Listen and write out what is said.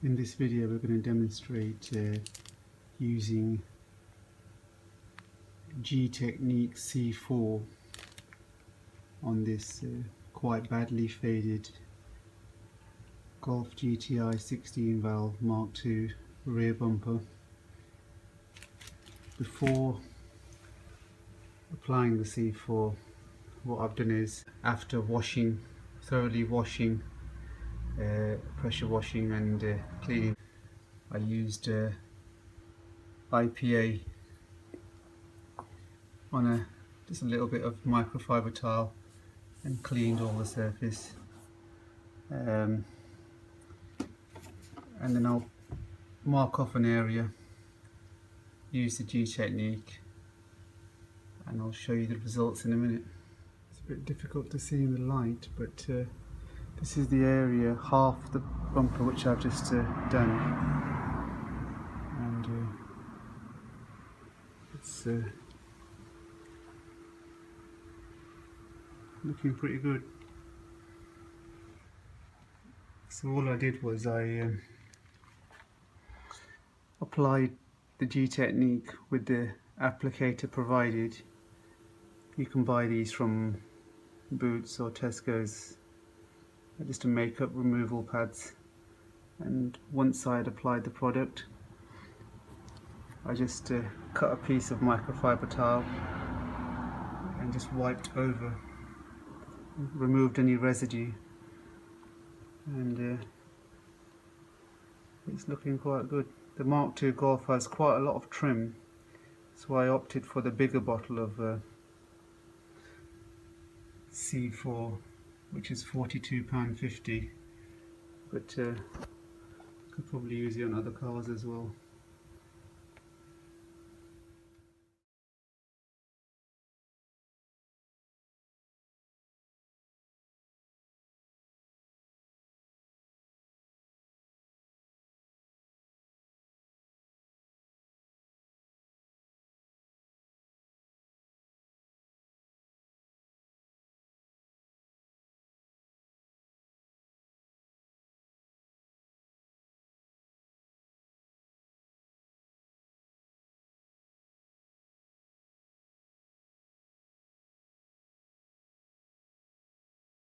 In this video we're going to demonstrate using Gtechniq C4 on this quite badly faded Golf GTI 16 valve Mk2 rear bumper. Before applying the C4, what I've done is, after thoroughly washing, pressure washing and cleaning, I used IPA on just a little bit of microfibre tile and cleaned all the surface, and then I'll mark off an area, use the Gtechniq, and I'll show you the results in a minute. It's a bit difficult to see in the light, but this is the area, half the bumper, which I've just done, and it's looking pretty good. So all I did was I applied the Gtechniq with the applicator provided. You can buy these from Boots or Tesco's. They're just a makeup removal pads, and once I had applied the product, I just cut a piece of microfibre tile and just wiped over, removed any residue, and it's looking quite good. The Mk2 Golf has quite a lot of trim, so I opted for the bigger bottle of C4, which is £42.50, but could probably use it on other cars as well.